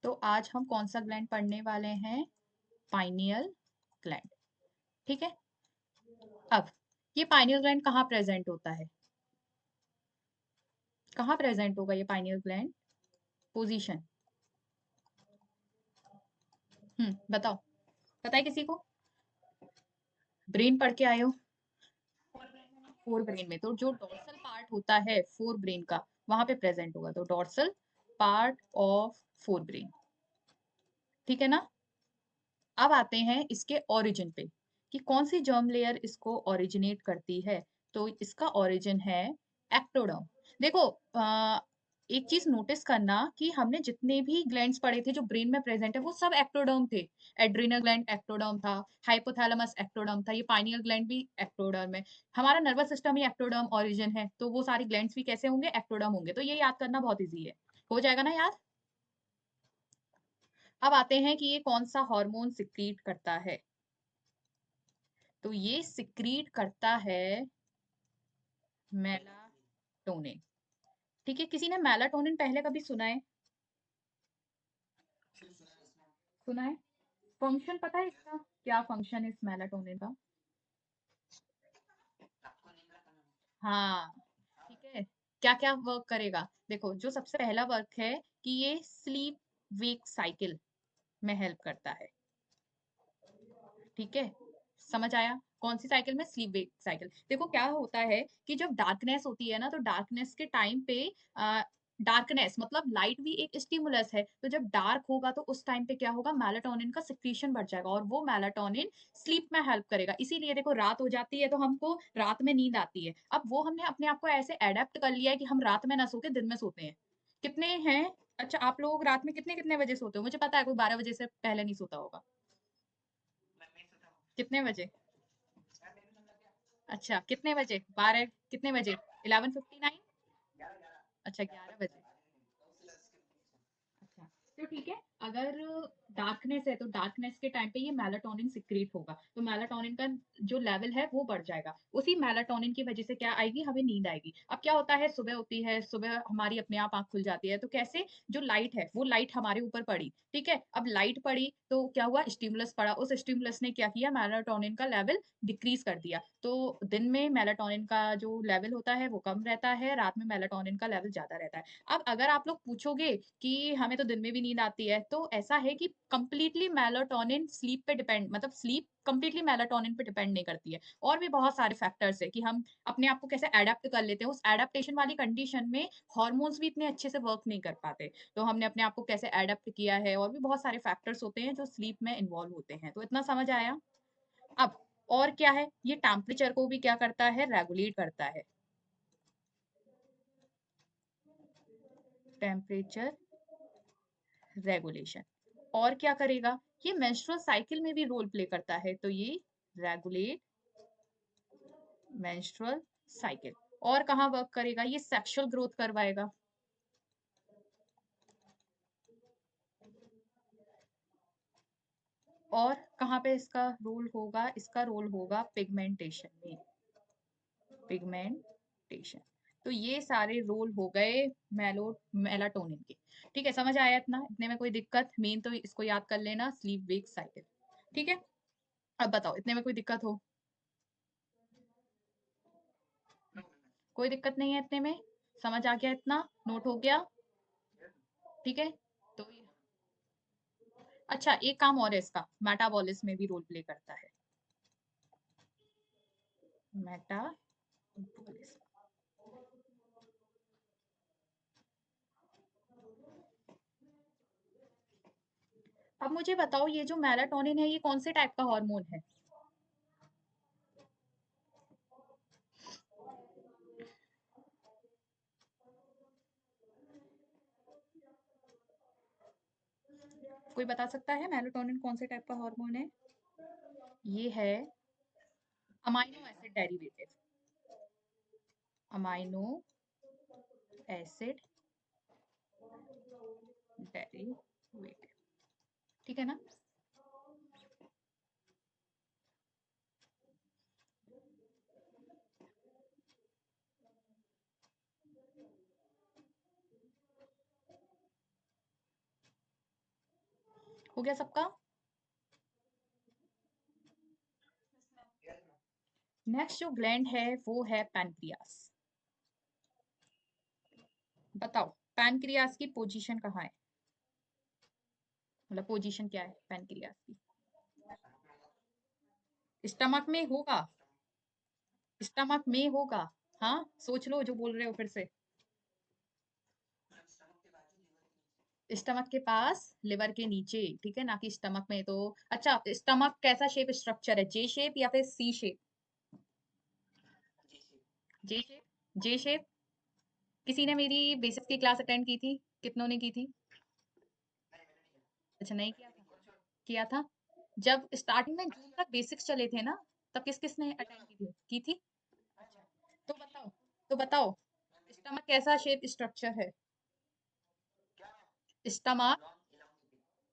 तो आज हम कौन सा ग्लैंड पढ़ने वाले हैं? Pineal gland. ठीक है। अब ये पाइनियल ग्लैंड कहाँ प्रेजेंट होता है? कहाँ प्रेजेंट होगा ये पाइनियल ग्लैंड? पोजीशन। बताओ। पता है किसी को? ब्रेन पढ़ के आए हो? फोर ब्रेन में तो जो डोर्सल पार्ट होता है फोर ब्रेन का, वहां पे प्रेजेंट होगा, तो dorsal part of fore brain. ठीक है ना? अब आते हैं इसके ओरिजिन पे कि कौन सी जर्म लेयर इसको ओरिजिनेट करती है। तो इसका ओरिजिन है एक्टोडर्म। देखो, एक चीज नोटिस करना कि हमने जितने भी ग्लैंड्स पढ़े थे जो ब्रेन में प्रेजेंट है वो सब एक्टोडर्म थे। एड्रिनल ग्लैंड एक्टोडर्म था, हाइपोथैलेमस एक्टोडर्म था, ये पाइनियल ग्लैंड भी एक्टोडर्म है। हमारा नर्वस सिस्टम ही एक्टोडर्म ओरिजिन है, तो वो सारी ग्लैंड्स भी कैसे होंगे? एक्टोडर्म होंगे। तो ये याद करना बहुत ईजी है, हो जाएगा ना याद। अब आते हैं कि ये कौन सा हार्मोन सिक्रीट करता है। तो ये सिक्रीट करता है मेलाटोनिन। ठीक है, किसी ने मेलाटोनिन पहले कभी सुना है? सुना है। फंक्शन पता है इसका? क्या फंक्शन है इस मेलाटोनिन का? हाँ, ठीक है। क्या क्या वर्क करेगा? देखो, जो सबसे पहला वर्क है कि ये स्लीप वेक साइकिल में हेल्प करता है। ठीक है, समझ आया? कौन सी साइकिल में? Sleep wake cycle. देखो क्या होता है कि जब डार्कनेस होती है ना, तो डार्कनेस के टाइम पे डार्कनेस मतलब लाइट भी एक स्टिमुलस है, तो जब डार्क होगा तो उस टाइम पे क्या होगा? मेलाटोनिन का सिक्रीशन बढ़ जाएगा और वो मेलाटोनिन स्लीप में हेल्प करेगा। इसीलिए देखो, रात हो जाती है तो हमको रात में नींद आती है। अब वो हमने अपने आप को ऐसे एडेप्ट कर लिया है कि हम रात में ना सो के दिन में सोते हैं। कितने हैं? अच्छा, आप लोग रात में कितने कितने बजे सोते हो? मुझे पता है कोई 12 बजे से पहले नहीं सोता होगा। कितने बजे? अच्छा, कितने बजे? 12? कितने बजे? 11:59? अच्छा, 11 बजे। अच्छा, तो ठीक है। अगर डार्कनेस है तो डार्कनेस के टाइम पे ये मेलाटोनिन सिक्रीट होगा, तो मेलाटोनिन का जो लेवल है वो बढ़ जाएगा। उसी मेलाटोनिन की वजह से क्या आएगी? हमें नींद आएगी। अब क्या होता है, सुबह होती है, सुबह हमारी अपने आप आंख खुल जाती है, तो कैसे? जो लाइट है वो लाइट हमारे ऊपर पड़ी। ठीक है, अब लाइट पड़ी तो क्या हुआ? स्टिमुलस पड़ा, उस स्टिमुलस ने क्या किया? मेलाटोनिन का लेवल डिक्रीज कर दिया। तो दिन में मेलाटोनिन का जो लेवल होता है वो कम रहता है, रात में मेलाटोनिन का लेवल ज्यादा रहता है। अब अगर आप लोग पूछोगे कि हमें तो दिन में भी नींद आती है, तो ऐसा है कि कंप्लीटली मेलाटोनिन स्लीप पे डिपेंड, मतलब स्लीप कंप्लीटली मेलाटोनिन पे डिपेंड नहीं करती है। और भी बहुत सारे फैक्टर्स है कि हम अपने आप को कैसे एडेप्ट कर लेते हैं। उस एडेप्टेशन वाली कंडीशन में हॉर्मोन्स भी इतने अच्छे से वर्क नहीं कर पाते, तो हमने अपने आप को कैसे एडेप्ट किया है। और भी बहुत सारे फैक्टर्स होते हैं जो स्लीप में इन्वॉल्व होते हैं। तो इतना समझ आया? अब और क्या है, ये टेम्परेचर को भी क्या करता है? रेगुलेट करता है। Temperature regulation. और क्या करेगा? ये मेंस्ट्रुअल साइकिल में भी रोल प्ले करता है, तो ये रेगुलेट मेंस्ट्रुअल साइकिल। और कहाँ वर्क करेगा? ये सेक्सुअल ग्रोथ करवाएगा। और कहाँ पे इसका रोल होगा? इसका रोल होगा पिगमेंटेशन में। पिगमेंटेशन। तो ये सारे रोल हो गए मेलाटोनिन के। ठीक है, समझ आया? इतना, इतने में कोई दिक्कत? मेन तो इसको याद कर लेना, स्लीप वेक साइकिल। ठीक है, अब बताओ, इतने में कोई दिक्कत हो? कोई दिक्कत नहीं है इतने में? समझ आ गया? इतना नोट हो गया? ठीक है। तो अच्छा, एक काम और है इसका, मेटाबॉलिज्म में भी रोल प्ले करता है। मेटाबॉलिज्म। अब मुझे बताओ, ये जो मेलाटोनिन है ये कौन से टाइप का हार्मोन है? कोई बता सकता है मेलाटोनिन कौन से टाइप का हार्मोन है? ये है amino acid derivative. Amino acid derivative. ठीक है ना? हो गया सबका? नेक्स्ट जो ग्लैंड है वो है पैनक्रियास। बताओ पैनक्रियास की पोजीशन कहाँ है, मतलब पोजीशन क्या है पैनक्रियास की? स्टमक में होगा, स्टमक में होगा। हाँ सोच लो जो बोल रहे हो फिर से। स्टमक के पास, लिवर के नीचे, ठीक है, ना कि स्टमक में। तो अच्छा, स्टमक कैसा शेप स्ट्रक्चर है, जे शेप या फिर C shape? J shape, J shape. किसी ने मेरी बेसिक्स की क्लास अटेंड की थी? कितनों ने की थी? अच्छा नहीं किया था? किया था। जब स्टार्टिंग में जून तक बेसिक्स चले थे ना, तब किस किस ने अटेंड की थी? अच्छा, तो बताओ, तो बताओ स्टमक कैसा शेप स्ट्रक्चर है? स्टमक,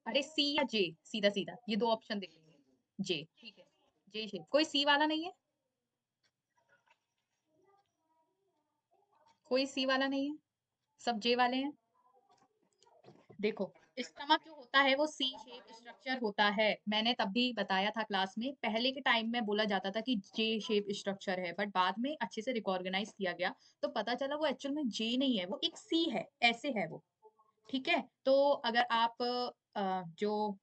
अरे सी या जे, सीधा सीधा ये दो ऑप्शन दे देंगे। जे, ठीक है, जे शेप। कोई सी वाला नहीं है? कोई सी वाला नहीं है, सब जे वाले हैं। देखो स्टमक जो होता है वो सी शेप स्ट्रक्चर होता है। मैंने तब भी बताया था क्लास में, पहले के टाइम में बोला जाता था कि जे शेप स्ट्रक्चर है, बट बाद में अच्छे से रिकॉर्गनाइज किया गया तो पता चला वो एक्चुअल में जे नहीं है, वो एक सी है, ऐसे है वो। ठीक है, तो अगर आप जो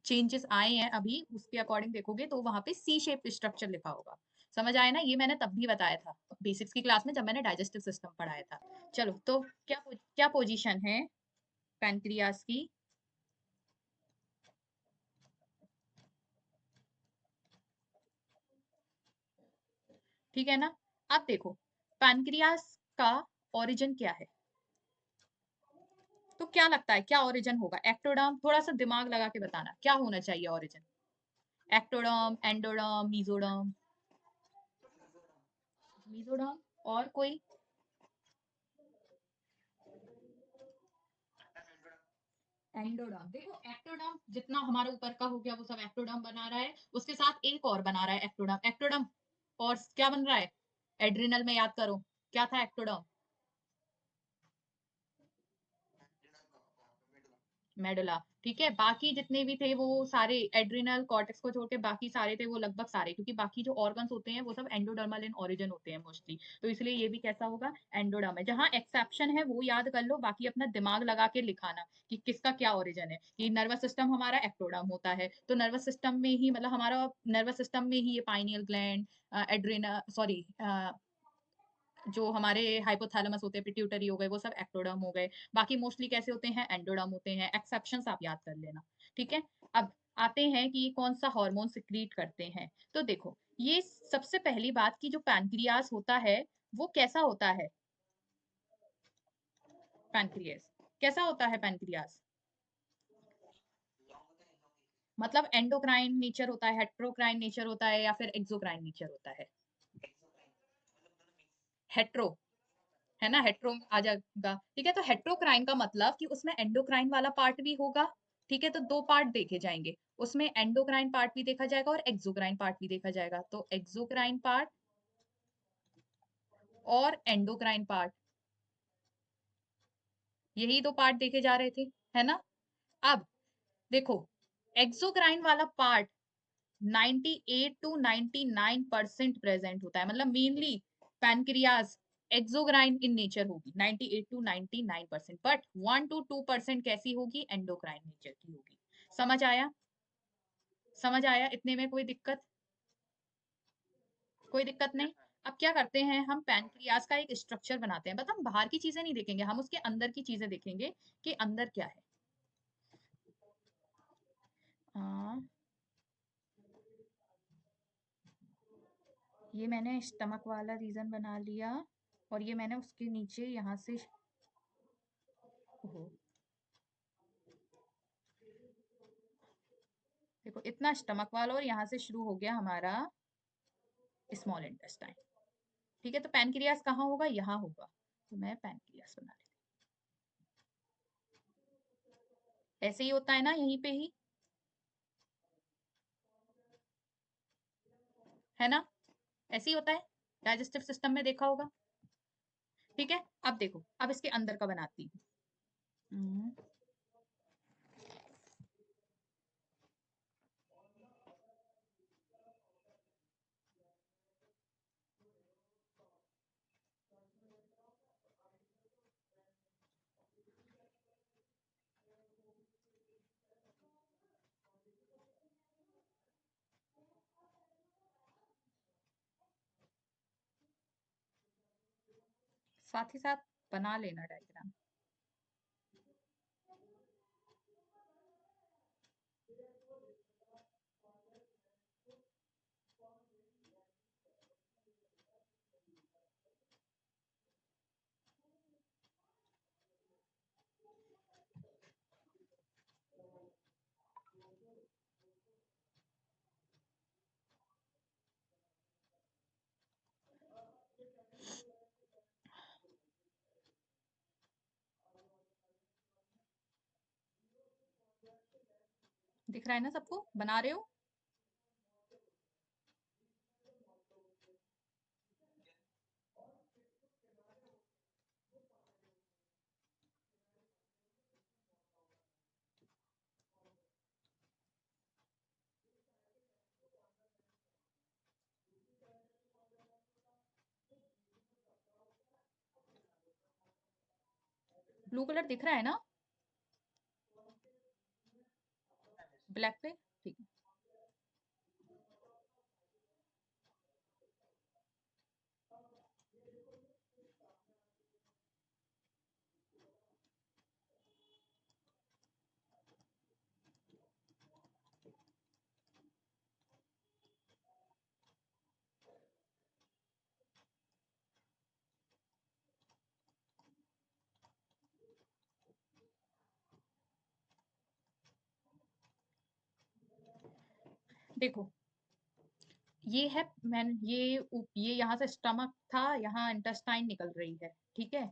चेंजेस आए हैं अभी उसके अकॉर्डिंग देखोगे तो वहां पे सी शेप स्ट्रक्चर लिखा होगा। समझ आया ना? ये मैंने तब भी बताया था बेसिक्स की क्लास में जब मैंने डाइजेस्टिव सिस्टम पढ़ाया था। चलो, तो क्या पोजीशन है पैनक्रियास की? ठीक है ना? अब देखो पैनक्रियास का ओरिजिन क्या है, तो क्या लगता है क्या ओरिजिन होगा? एक्टोडर्म, थोड़ा सा दिमाग लगा के बताना क्या होना चाहिए origin. Ectoderm, endoderm, mesoderm? Mesoderm. और कोई? एंडोडर्म। देखो एक्टोडर्म जितना हमारे ऊपर का हो गया वो सब एक्टोडर्म बना रहा है, उसके साथ एक और बना रहा है एक्टोडर्म। एक्टोडर्म और क्या बन रहा है? एड्रिनल में याद करो क्या था एक्टोडर्म? मेडुला। ठीक है, बाकी जितने भी थे वो सारे एड्रिनल कॉर्टेक्स को छोड़ के बाकी सारे थे, वो लगभग सारे, क्योंकि बाकी जो ऑर्गन्स होते हैं वो सब एंडोडर्मल इन ओरिजिन होते हैं मोस्टली, तो इसलिए ये भी कैसा होगा? एंडोडर्म है। जहां एक्सेप्शन है वो याद कर लो, बाकी अपना दिमाग लगा के लिखाना कि किसका क्या ओरिजिन है। कि नर्वस सिस्टम हमारा एक्टोडर्म होता है, तो नर्वस सिस्टम में ही, मतलब हमारा नर्वस सिस्टम में ही ये पाइनियल ग्लैंड, एड्रिनल, सॉरी, जो हमारे हाइपोथैलेमस होते हैं, पिट्यूटरी हो गए, वो सब एक्टोडर्म हो गए। बाकी मोस्टली कैसे होते हैं? एंडोडर्म होते हैं। एक्सेप्शंस आप याद कर लेना। ठीक है, अब आते हैं कि कौन सा हार्मोन सिक्रीट करते हैं। तो देखो ये सबसे पहली बात कि जो पैनक्रियास होता है वो कैसा होता है? पैनक्रियास कैसा होता है? पैनक्रियास मतलब एंडोक्राइन नेचर होता है, हेट्रोक्राइन नेचर होता है, या फिर एक्सोक्राइन नेचर होता है? हेट्रो, है ना, हेट्रो आ जाएगा। ठीक है, तो हेट्रोक्राइन का मतलब कि उसमें एंडोक्राइन वाला पार्ट भी होगा। ठीक है, तो दो पार्ट देखे जाएंगे उसमें, एंडोक्राइन पार्ट भी देखा जाएगा और एक्सोक्राइन पार्ट भी देखा जाएगा। तो एक्सोक्राइन पार्ट और एंडोक्राइन पार्ट, यही दो पार्ट देखे जा रहे थे, है ना? अब देखो एक्सोक्राइन वाला पार्ट 98 टू 99% प्रेजेंट होता है, मतलब mainly pancreas exocrine in nature होगी 98 टू 99%, बट 1 टू 2% कैसी होगी? एंडोक्राइन नेचर की होगी। समझ आया? समझ आया? इतने में कोई दिक्कत? कोई दिक्कत नहीं। अब क्या करते हैं, हम पैनक्रियाज का एक स्ट्रक्चर बनाते हैं, बट हम बाहर की चीजें नहीं देखेंगे, हम उसके अंदर की चीजें देखेंगे कि अंदर क्या है। हाँ, ये मैंने स्टमक वाला रीजन बना लिया, और ये मैंने उसके नीचे यहाँ से, ओहो, देखो इतना स्टमक वाला, और यहाँ से शुरू हो गया हमारा स्मॉल इंटेस्टाइन। ठीक है, तो पैनक्रियास कहाँ होगा? यहाँ होगा, तो मैं पैनक्रियास बना लेती हूँ। ऐसे ही होता है ना यहीं पे ही, है ना? ऐसे ही होता है, डाइजेस्टिव सिस्टम में देखा होगा। ठीक है, अब देखो अब इसके अंदर का बनाती हूँ। हम्म, साथ ही साथ बना लेना डायग्राम। दिख रहा है ना सबको, बना रहे हो? ब्लू कलर दिख रहा है ना ब्लैक पे? ठीक है। देखो ये है, मैंने ये यहाँ से स्टमक था, यहाँ इंटेस्टाइन निकल रही है, ठीक है।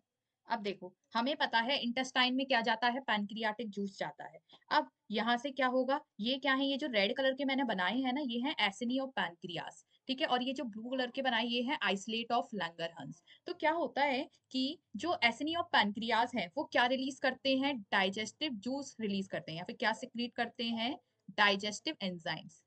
अब देखो हमें पता है इंटेस्टाइन में क्या जाता है, पैनक्रियाटिक जूस जाता है। अब यहाँ से क्या होगा, ये क्या है, ये जो रेड कलर के मैंने बनाए हैं ना, ये है एसिनी ऑफ पैनक्रियास, ठीक है। और ये जो ब्लू कलर के बनाए ये है आइसलेट ऑफ लैंगरहंस। तो क्या होता है कि जो एसिनी ऑफ पैनक्रियास है वो क्या रिलीज करते हैं, डाइजेस्टिव जूस रिलीज करते हैं, या फिर क्या सिक्रीट करते हैं, डाइजेस्टिव एंजाइम्स,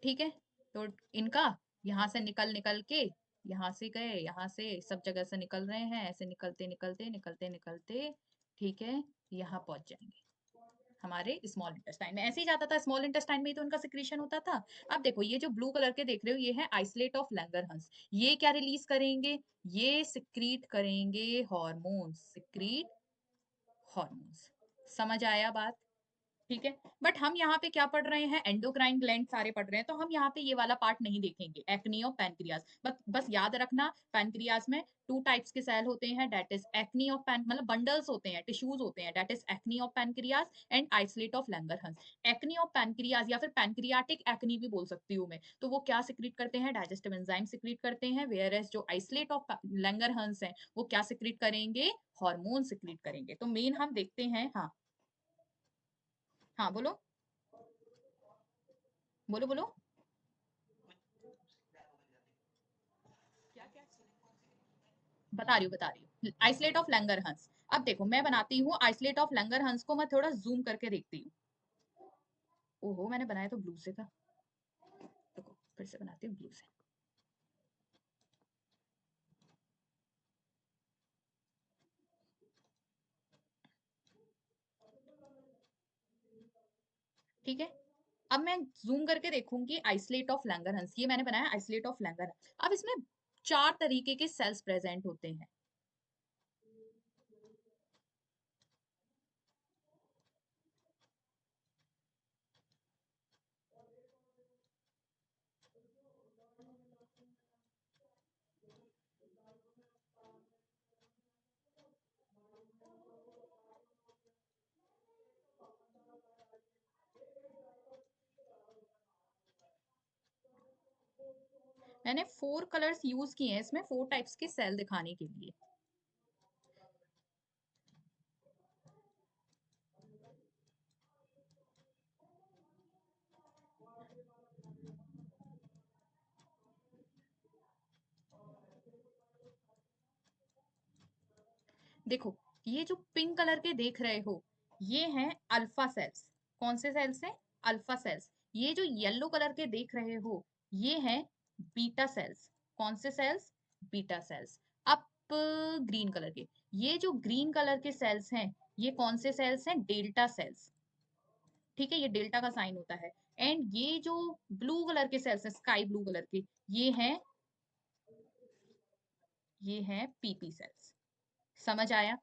ठीक है। तो इनका यहाँ से निकल निकल के, यहाँ से गए, यहाँ से सब जगह से निकल रहे हैं, ऐसे निकलते निकलते निकलते निकलते, ठीक है, यहाँ पहुंच जाएंगे हमारे स्मॉल इंटेस्टाइन में। ऐसे ही जाता था, स्मॉल इंटेस्टाइन में ही तो उनका सिक्रीशन होता था। अब देखो ये जो ब्लू कलर के देख रहे हो ये है आइसलेट ऑफ लैंगरहंस। ये क्या रिलीज करेंगे, ये सिक्रीट करेंगे हॉर्मोन्स, सिक्रीट हॉर्मोन्स। समझ आया बात? ठीक है। बट हम यहाँ पे क्या पढ़ रहे हैं, एंडोक्राइन ग्लैंड सारे पढ़ रहे हैं, तो हम यहाँ पे ये वाला पार्ट नहीं देखेंगे, एक्नी ऑफ पैनक्रियास। बस याद रखना पैनक्रियास में टू टाइप्स के सेल होते हैं, that is acne of pan, मतलब बंडल्स होते हैं, टिश्यूज होते हैं, that is acne of pancreas and islet of Langerhans. Acne of pancreas या फिर पैनक्रियाटिक एक्नी भी बोल सकती हूँ मैं, तो वो क्या सिक्रीट करते हैं, डाइजेस्टिव एंजाइम सिक्रीट करते हैं। वेयर एज जो आइसलेट ऑफ लैंगरहंस है वो क्या सिक्रीट करेंगे, हार्मोन सिक्रीट करेंगे। तो मेन हम देखते हैं, हाँ हाँ बोलो बोलो बोलो। बता रही हूँ आइसलेट ऑफ लैंगरहंस। अब देखो मैं बनाती हूँ आइसलेट ऑफ लैंगरहंस को, मैं थोड़ा जूम करके देखती हूँ। ओहो मैंने बनाया तो ब्लू से था, देखो फिर से बनाती हूँ ब्लू से। ठीक है। अब मैं जूम करके देखूंगी आइसलेट ऑफ लैंगरहंस, ये मैंने बनाया आइसलेट ऑफ लैंगरहंस। अब इसमें चार तरीके के सेल्स प्रेजेंट होते हैं। मैंने 4 कलर्स यूज किए हैं इसमें, 4 टाइप्स के सेल दिखाने के लिए। देखो ये जो पिंक कलर के देख रहे हो ये हैं अल्फा सेल्स। कौन से सेल्स हैं, अल्फा सेल्स। ये जो येलो कलर के देख रहे हो ये हैं बीटा सेल्स। कौन से सेल्स, बीटा सेल्स। अब ग्रीन कलर के, ये जो ग्रीन कलर के सेल्स हैं ये कौन से सेल्स हैं, डेल्टा सेल्स, ठीक है, ये डेल्टा का साइन होता है। एंड ये जो ब्लू कलर के सेल्स हैं, स्काई ब्लू कलर के, ये हैं ये है पीपी सेल्स। समझ आया?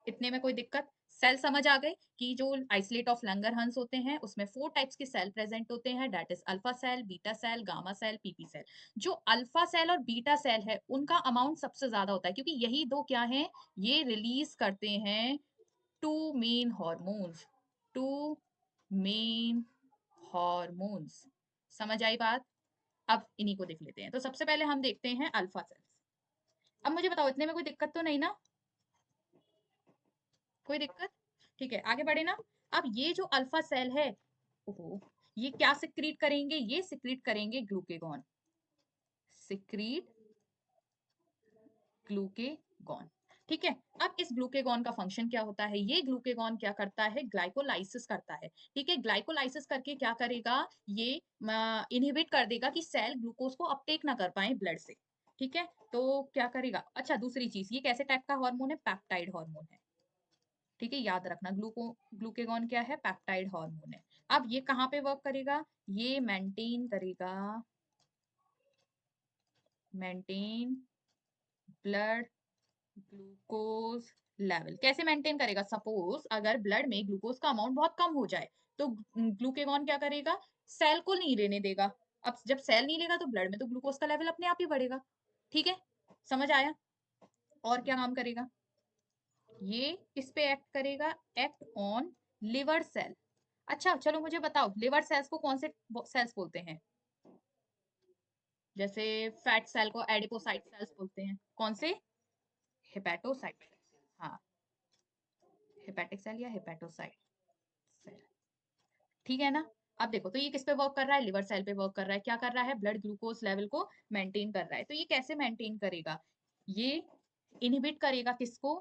इतने में कोई दिक्कत? सेल समझ आ गए कि जो आइसोलेट ऑफ लंगरहंस होते हैं उसमें 4 टाइप्स के सेल प्रेजेंट होते हैं, that is alpha cell, beta cell, gamma cell, PP cell. जो अल्फा सेल और बीटा सेल है उनका अमाउंट सबसे ज्यादा होता है, क्योंकि यही दो क्या हैं, ये रिलीज करते हैं two main hormones, two main hormones. समझ आई बात? अब इन्हीं को देख लेते हैं। तो सबसे पहले हम देखते हैं अल्फा सेल्स। अब मुझे बताओ, इतने में कोई दिक्कत तो नहीं ना? कोई दिक्कत? ठीक है, आगे बढ़े ना। अब ये जो अल्फा सेल है, ओहो, ये क्या सिक्रीट करेंगे? ये सिक्रीट करेंगे ग्लूकेगॉन, सिक्रीट ग्लूकेगॉन। ठीक है। अब इस ग्लूकेगॉन का फंक्शन क्या होता है? ये ग्लूकेगॉन क्या करता है? ग्लाइकोलाइसिस करता है। ठीक है, ग्लाइकोलाइसिस करके क्या करेगा? ये इनहिबिट कर देगा कि सेल ग्लूकोज को अपटेक ना कर पाए ब्लड से। ठीक है, तो क्या करेगा? अच्छा, दूसरी चीज, ये कैसे टाइप का हार्मोन है? पेप्टाइड हार्मोन है। ठीक है, याद रखना, ग्लूकेगॉन क्या है? पेप्टाइड हार्मोन है। अब ये कहाँ पे वर्क करेगा? ये मेंटेन करेगा, मेंटेन ब्लड ग्लूकोज लेवल। कैसे मेंटेन करेगा? सपोज अगर ब्लड में ग्लूकोज का अमाउंट बहुत कम हो जाए तो ग्लूकेगॉन क्या करेगा? सेल को नहीं लेने देगा। अब जब सेल नहीं लेगा तो ब्लड में तो ग्लूकोज का लेवल अपने आप ही बढ़ेगा। ठीक है, समझ आया? और क्या काम करेगा? ये किस पे एक्ट करेगा? Act on liver cell. अच्छा चलो मुझे बताओ, लिवर सेल्स को कौन से सेल्स बोलते हैं? जैसे फैट सेल को एडिपोसाइट सेल्स बोलते हैं। कौन से? हेपेटोसाइट। हाँ, हेपेटिक सेल या हेपेटोसाइट सेल। ठीक है ना? अब देखो, तो ये किस पे वर्क कर रहा है? लिवर सेल पे वर्क कर रहा है। क्या कर रहा है? ब्लड ग्लूकोज लेवल को मेंटेन कर रहा है। तो ये कैसे मेंटेन करेगा? ये इनहिबिट करेगा किसको?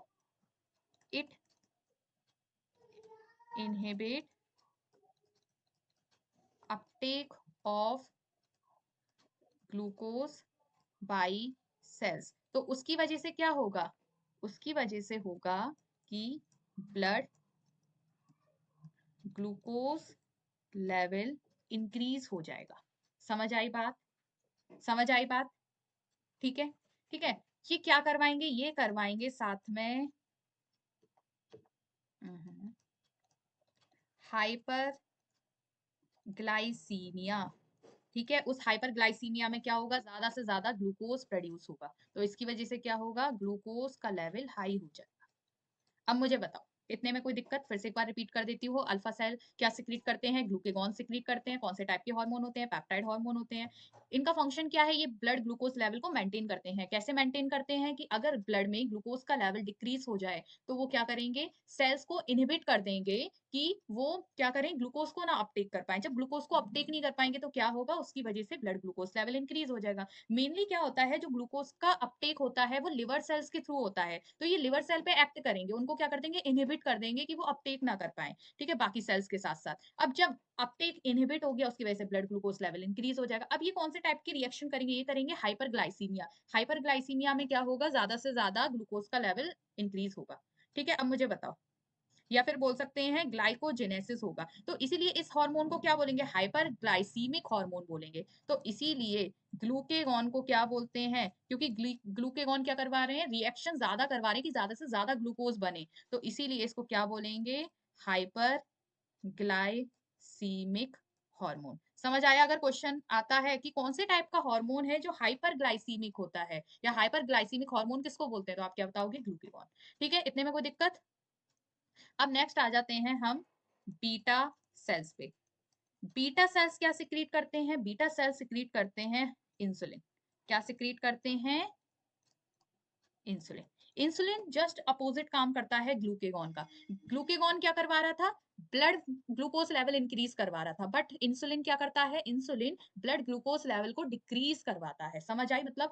It inhibit uptake of glucose by cells. तो उसकी वजह से क्या होगा? उसकी वजह से होगा कि ब्लड ग्लूकोज लेवल इंक्रीज हो जाएगा। समझ आई बात? समझ आई बात? ठीक है। ठीक है, ये क्या करवाएंगे? ये करवाएंगे साथ में हाइपर ग्लाइसीमिया। ठीक है, उस हाइपरग्लाइसीमिया में क्या होगा? ज्यादा से ज्यादा ग्लूकोज प्रोड्यूस होगा, तो इसकी वजह से क्या होगा? ग्लूकोज का लेवल हाई हो जाएगा। अब मुझे बताओ, इतने में कोई दिक्कत? फिर से एक बार रिपीट कर देती हूँ। अल्फा सेल क्या सिक्रीट करते हैं? ग्लूकेगॉन सिक्रीट करते हैं। कौन से टाइप के हार्मोन होते हैं? पेप्टाइड हार्मोन होते हैं। इनका फंक्शन क्या है? ये ब्लड ग्लूकोज लेवल को मेंटेन करते हैं। कैसे मेंटेन करते हैं? कि अगर ब्लड में ग्लूकोज का लेवल डिक्रीज हो जाए तो वो क्या करेंगे? सेल्स को इनहिबिट कर देंगे कि वो क्या करें? ग्लूकोज को ना अपटेक कर पाए। जब ग्लूकोज को अपटेक नहीं कर पाएंगे तो क्या होगा? उसकी वजह से ब्लड ग्लूकोज लेवल इंक्रीज हो जाएगा। मेनली क्या होता है, जो ग्लूकोज का अपटेक होता है वो लिवर सेल्स के थ्रू होता है, तो ये लिवर सेल पे एक्ट करेंगे, उनको क्या कर देंगे? इनहिबिट कर देंगे कि वो अपटेक ना कर पाए। ठीक है, बाकी सेल्स के साथ साथ। अब जब अपटेक इनहिबिट हो गया उसकी वजह से ब्लड ग्लूकोज लेवल इंक्रीज हो जाएगा। अब ये कौन से टाइप की रिएक्शन करेंगे? ये करेंगे हाइपरग्लाइसीमिया। हाइपरग्लाइसीमिया में क्या होगा? ज्यादा से ज्यादा ग्लूकोज का लेवल इंक्रीज होगा। ठीक है, अब मुझे बताओ, या फिर बोल सकते हैं ग्लाइकोजेनेसिस होगा। तो इसीलिए इस हार्मोन को क्या बोलेंगे? हाइपरग्लाइसीमिक हार्मोन बोलेंगे। तो इसीलिए ग्लूकेगॉन को क्या बोलते हैं? क्योंकि ग्लूकेगॉन क्या करवा रहे हैं? रिएक्शन ज्यादा करवा रहे हैं कि ज्यादा से ज्यादा ग्लूकोज बने, तो इसीलिए इसको क्या बोलेंगे? Hyper glycaemic hormone. समझ आया? अगर क्वेश्चन आता है कि कौन से टाइप का हार्मोन है जो हाइपर ग्लाइसीमिक होता है, या हाइपर ग्लाइसीमिक हार्मोन किसको बोलते हैं, तो आप क्या बताओगे? ग्लूकेगॉन। ठीक है, इतने में कोई दिक्कत? अब नेक्स्ट आ जाते हैं हम बीटा सेल्स पे। बीटा सेल्स क्या सिक्रीट करते हैं? बीटा सेल्स सिक्रीट करते हैं इंसुलिन। क्या सिक्रीट करते हैं? इंसुलिन। इंसुलिन जस्ट अपोजिट काम करता है ग्लूकेगॉन का। ग्लूकेगॉन क्या करवा रहा था? ब्लड ग्लूकोज लेवल इंक्रीज करवा रहा था, बट इंसुलिन क्या करता है? इंसुलिन ब्लड ग्लूकोज लेवल को डिक्रीज करवाता है। समझ आई? मतलब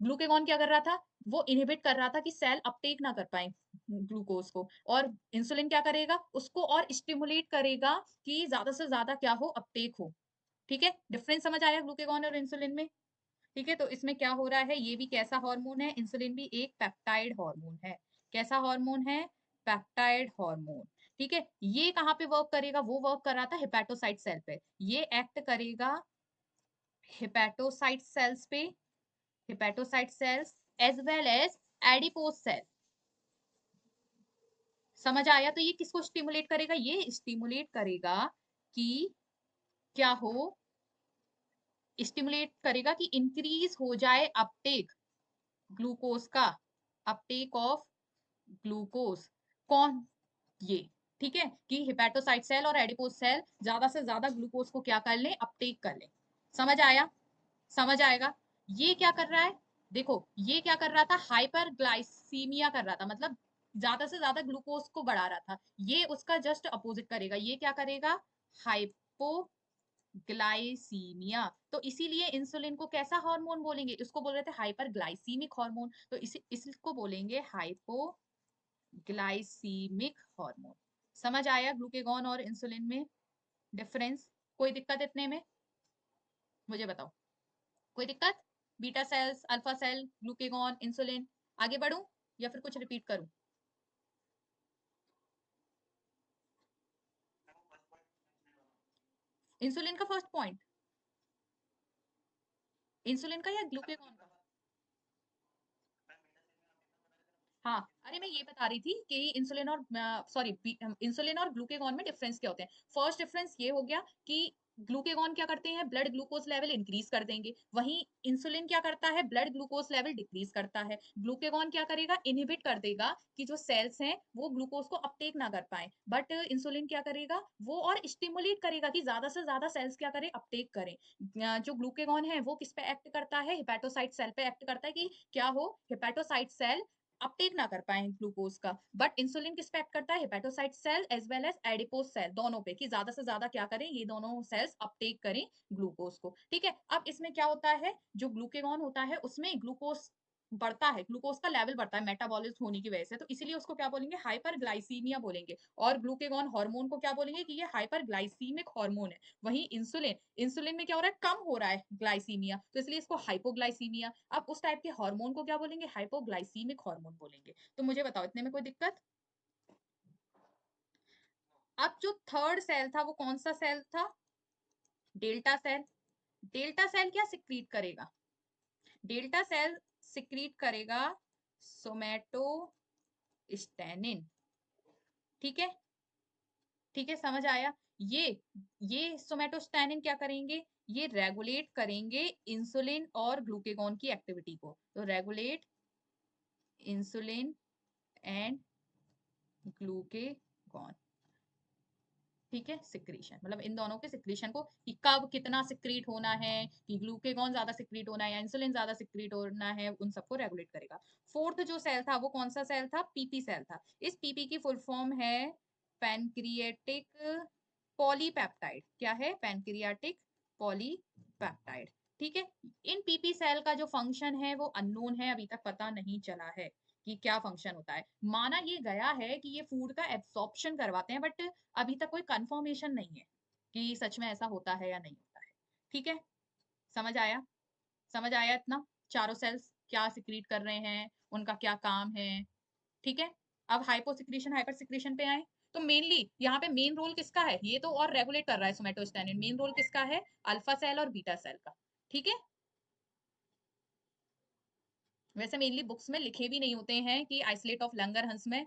ग्लूकेगॉन क्या कर रहा था? वो इनहिबिट कर रहा था कि सेल अपटेक ना कर पाए ग्लूकोज को, और इंसुलिन क्या करेगा? उसको और स्टिमुलेट करेगा कि ज्यादा से ज्यादा क्या हो? अपटेक हो। ठीक है, डिफरेंस समझ आया ग्लूकेगॉन और इंसुलिन में? ठीक है, तो इसमें क्या हो रहा है? ये भी कैसा हार्मोन है? इंसुलिन भी एक पेप्टाइड हार्मोन है। कैसा हार्मोन है? Peptide hormone. ठीक है, ये कहाँ पे वर्क करेगा? वो वर्क कर रहा था हेपेटोसाइट सेल पे, ये एक्ट करेगा हेपेटोसाइट सेल्स पे। Hepatocyte cells as well as adipose cell. समझ आया? तो ये किसको स्टिमुलेट करेगा? ये स्टिमुलेट करेगा कि क्या हो, स्टिमुलेट करेगा कि इंक्रीज हो जाए अपटेक ग्लूकोज का, अपटेक ऑफ ग्लूकोज। कौन? ये। ठीक है, कि हिपैटोसाइट सेल और एडिपोज सेल ज्यादा से ज्यादा ग्लूकोज को क्या कर ले, अपटेक कर ले। समझ आया? समझ आएगा? ये क्या कर रहा है? देखो, ये क्या कर रहा था, हाइपर ग्लाइसीमिया कर रहा था, मतलब ज्यादा से ज्यादा ग्लूकोज को बढ़ा रहा था। ये उसका जस्ट अपोजिट करेगा। ये क्या करेगा? Hypoglycaemia. तो इसीलिए इंसुलिन को कैसा हार्मोन बोलेंगे? इसको बोल रहे थे हाइपर ग्लाइसीमिक हार्मोन, तो इसको बोलेंगे हाइपो ग्लाइसीमिक हार्मोन। समझ आया ग्लूकेगॉन और इंसुलिन में डिफरेंस? कोई दिक्कत इतने में? मुझे बताओ, कोई दिक्कत? Beta cells, alpha cell, glucagon, insulin. आगे बढ़ूं या फिर कुछ रिपीट करूं? इंसुलिन का फर्स्ट पॉइंट, इंसुलिन का या ग्लूकेगॉन का? हाँ, अरे मैं ये बता रही थी कि इंसुलिन और सॉरी, इंसुलिन और ग्लूकेगॉन में डिफरेंस क्या होते हैं। फर्स्ट डिफरेंस ये हो गया कि ग्लूकेगॉन क्या करते हैं, ब्लड ग्लूकोज लेवल इंक्रीज कर देंगे, वहीं इंसुलिन क्या करता है, ब्लड ग्लूकोज लेवल डिक्रीज करता है। ग्लूकेगॉन क्या करेगा, इनहिबिट कर देगा कि जो सेल्स हैं वो ग्लूकोज को अपटेक ना कर पाए, बट इंसुलिन क्या करेगा, वो और स्टिमुलेट करेगा कि ज्यादा से ज्यादा सेल्स क्या करें, अपटेक करें। जो ग्लूकेगॉन है वो किस पे एक्ट करता है, हिपैटोसाइट सेल पे एक्ट करता है कि क्या हो, हिपैटोसाइट सेल अपटेक ना कर पाए ग्लूकोज का। बट इंसुलिन किस पे एक्ट करता है, hepatocyte cell as well as adipose cell, दोनों पे, कि ज्यादा से ज्यादा क्या करें, ये दोनों सेल्स अपटेक करें ग्लूकोज को। ठीक है, अब इसमें क्या होता है, जो ग्लूकेगॉन होता है उसमें ग्लूकोज बढ़ता है, ग्लूकोज का लेवल बढ़ता है मेटाबॉलिज्म होने की वजह से, तो इसीलिए उसको क्या बोलेंगे, हाइपर ग्लाइसीमिया बोलेंगे। और ग्लूकेगॉन हार्मोन को क्या बोलेंगे, कि ये हाइपर ग्लाइसीमिक हार्मोन है। वहीं इंसुलिन, इंसुलिन में क्या हो रहा है, कम हो रहा है ग्लाइसीमिया, तो इसलिए इसको हाइपोग्लाइसीमिया। अब उस टाइप के हार्मोन को क्या बोलेंगे, हाइपोग्लाइसीमिक हार्मोन बोलेंगे। तो मुझे बताओ, इतने में कोई दिक्कत? अब जो थर्ड सेल था वो कौन सा सेल था, डेल्टा सेल। डेल्टा सेल क्या सिक्रीट करेगा, डेल्टा सेल सिक्रीट करेगा सोमेटोस्टेनिन। ठीक है, ठीक है, समझ आया? ये ये सोमेटोस्टेनिन क्या करेंगे, ये रेगुलेट करेंगे इंसुलिन और ग्लूकेगॉन की एक्टिविटी को। तो रेगुलेट इंसुलिन एंड ग्लूकेगॉन। ठीक है, सिक्रीशन मतलब इन दोनों के सिक्रीशन को, कि कब कितना सिक्रीट होना है, कि ग्लूकेगॉन ज्यादा सिक्रीट होना है या इंसुलिन ज्यादा सिक्रीट होना है, उन सबको रेगुलेट करेगा। फोर्थ जो सेल था वो कौन सा सेल था, पीपी सेल था। इस पीपी की फुल फॉर्म है पैनक्रिएटिक पॉलीपेप्टाइड। क्या है, पैनक्रियाटिक पॉलीपेप्टाइड। ठीक है, इन पीपी सेल का जो फंक्शन है वो अननोन है, अभी तक पता नहीं चला है कि क्या फंक्शन होता है। माना ये गया है कि ये फूड का एब्सॉर्प्शन करवाते हैं, बट अभी तक कोई कंफर्मेशन नहीं है कि सच में ऐसा होता है या नहीं होता है। ठीक है, समझ आया? समझ आया इतना, चारों सेल्स क्या सिक्रीट कर रहे हैं, उनका क्या काम है। ठीक है, अब हाइपो सिक्रीशन हाइपर सिक्रीशन पे आए। तो मेनली यहाँ पे मेन रोल किसका है, ये तो और रेगुलेट कर रहा है सोमेटोस्टेनिन, मेन रोल किसका है, अल्फा सेल और बीटा सेल का। ठीक है, वैसे मेनली बुक्स में लिखे भी नहीं होते हैं कि आइसोलेट ऑफ लंगरहंस में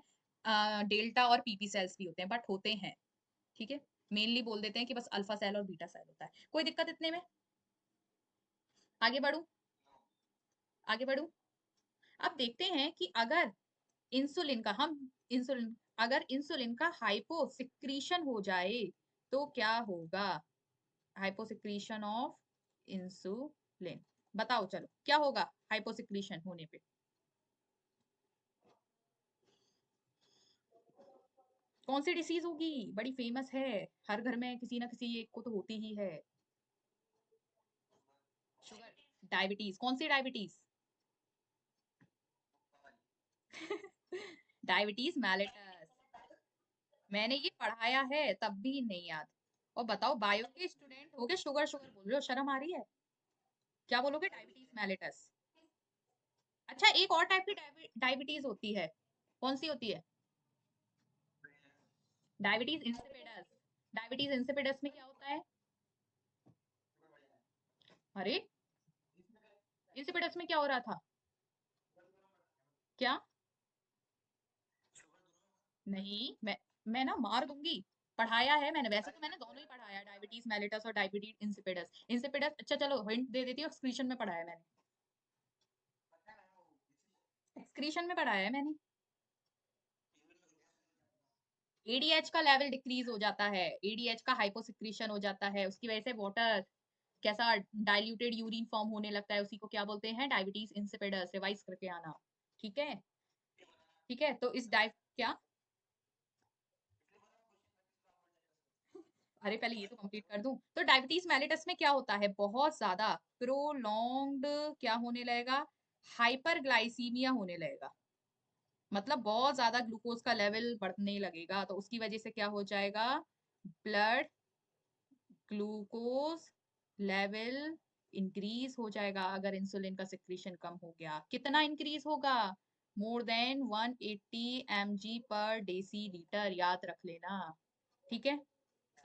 डेल्टा और पीपी सेल्स भी होते हैं, बट होते हैं। ठीक है, मेनली बोल देते हैं कि बस अल्फा सेल और बीटा सेल होता है। कोई दिक्कत इतने में? आगे बढ़ू, आगे बढ़ू। अब देखते हैं कि अगर इंसुलिन का हम इंसुलिन अगर इंसुलिन का हाइपोसिक्रीशन हो जाए तो क्या होगा, हाइपोसिक्रीशन ऑफ इंसुलिन। बताओ चलो, क्या होगा हाइपोसिक्रीशन होने पे? कौन सी डिसीज होगी, बड़ी फेमस है, हर घर में किसी ना किसी एक को तो होती ही है। Sugar, diabetes. कौन सी डायबिटीज? Diabetes mellitus. मैंने ये पढ़ाया है तब भी नहीं याद। और बताओ, बायो के स्टूडेंट हो के शुगर शुगर बोल रहे हो, शर्म आ रही है? क्या बोलोगे, डायबिटीज मेलिटस? अच्छा, एक और टाइप की डायबिटीज होती है, कौन सी होती है? Diabetes insipidus. डायबिटीज इंसिपिडस में क्या होता है? अरे, इंसिपिडस में क्या हो रहा था? क्या? नहीं, मैं ना मार दूंगी। पढ़ाया है मैंने, वैसे तो मैंने दोनों ही पढ़ाया है, डायबिटीज मेलिटस और डायबिटीज इंसिपिडस। इंसिपिडस अच्छा चलो हिंट दे देती हूँ, एक्सक्रीशन में पढ़ाया है मैंने। एक्सक्रीशन में पढ़ाया है मैंने। एडीएच का लेवल डिक्रीज हो जाता है, एडीएच का हाइपोसिक्रीशन हो जाता है, उसकी वजह से वाटर कैसा डाइल्यूटेड यूरिन फॉर्म होने लगता है, उसी को क्या बोलते हैं, डायबिटीज इंसिपिडस। रिवाइज करके आना, ठीक है? ठीक है, तो इस डाइ क्या? अरे पहले ये तो कंप्लीट कर दूं। तो डायबिटीज मेलिटस में क्या होता है, बहुत ज्यादा प्रोलॉन्ग्ड क्या होने लगेगा, हाइपरग्लाइसीमिया होने लगेगा। मतलब बहुत ज्यादा ग्लूकोज का लेवल बढ़ने लगेगा, तो उसकी वजह से क्या हो जाएगा, ब्लड ग्लूकोज लेवल इंक्रीज हो जाएगा। अगर इंसुलिन का सिक्रीशन कम हो गया, कितना इंक्रीज होगा, मोर देन 180 mg पर डेसी लीटर, याद रख लेना। ठीक है,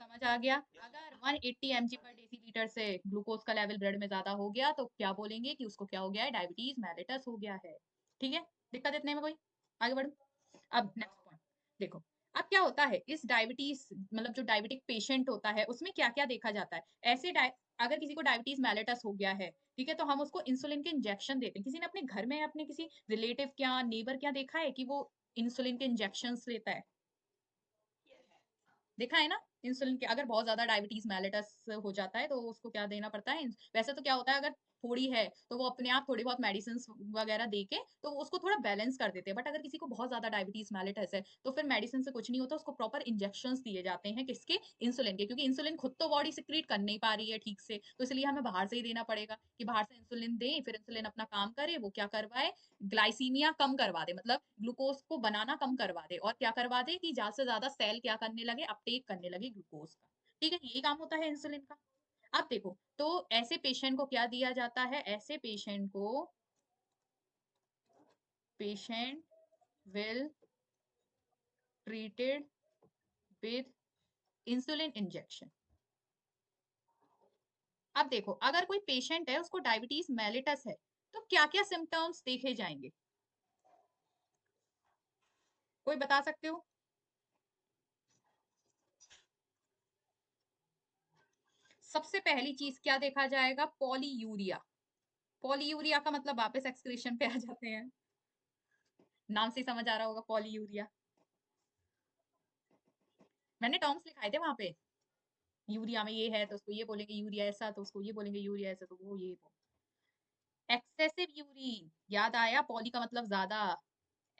समझ आ गया? अगर 180 mg पर डेसी लीटर से ग्लूकोज का लेवल ब्लड में ज्यादा हो गया तो क्या बोलेंगे कि उसको क्या हो गया है, डायबिटीज मेलिटस हो गया है। ठीक है, दिक्कत इतने में कोई? आगे बढ़ो। अब नेक्स्ट पॉइंट देखो। अब क्या होता है इस डायबिटीज, मतलब जो डायबिटिक पेशेंट होता है उसमें क्या क्या देखा जाता है। ऐसे अगर किसी को डायबिटीज मेलिटस हो गया है, ठीक है, तो हम उसको इंसुलिन के इंजेक्शन देते हैं। किसी ने अपने घर में अपने किसी रिलेटिव क्या नेबर क्या देखा है कि वो इंसुलिन के इंजेक्शन लेता है? देखा है ना? इंसुलिन के अगर बहुत ज्यादा डायबिटीज मेलिटस हो जाता है तो उसको क्या देना पड़ता है, वैसे तो क्या होता है, अगर थोड़ी है तो वो अपने आप थोड़ी बहुत मेडिसिन वगैरह दे के तो वो उसको थोड़ा बैलेंस कर देते हैं। बट अगर किसी को बहुत ज्यादा डायबिटीज मेलिटस है तो फिर मेडिसिन से कुछ नहीं होता, उसको प्रॉपर इंजेक्शंस दिए जाते हैं, किसके, इंसुलिन के। क्योंकि इंसुलिन खुद तो बॉडी सिक्रीट कर नहीं पा रही है ठीक से, तो इसलिए हमें बाहर से ही देना पड़ेगा कि बाहर से इंसुलिन दें, फिर इंसुलिन अपना काम करे, वो क्या करवाए, ग्लाइसीमिया कम करवा दे, मतलब ग्लूकोज को बनाना कम करवा दे, और क्या करवा दे कि ज्यादा से ज्यादा सेल क्या करने लगे, अपटेक करने लगे ग्लूकोज का। ठीक है, यही काम होता है इंसुलिन का। अब देखो, तो ऐसे पेशेंट को क्या दिया जाता है, ऐसे पेशेंट को, patient will treated with insulin injection. अब देखो, अगर कोई पेशेंट है उसको डायबिटीज मेलिटस है तो क्या क्या सिम्टम्स देखे जाएंगे, कोई बता सकते हो? सबसे पहली चीज क्या देखा जाएगा, पॉलीयूरिया। पॉलीयूरिया का मतलब वापस एक्सक्रीशन पे आ जाते हैं, नाम से ही समझ आ रहा होगा पॉलीयूरिया। मैंने टर्म्स लिखाए थे वहां पे, यूरिया में ये है तो उसको ये बोलेंगे, यूरिया ऐसा तो उसको ये बोलेंगे, यूरिया ऐसा तो वो एक्सेसिव यूरिन, याद आया, पॉली का मतलब ज्यादा,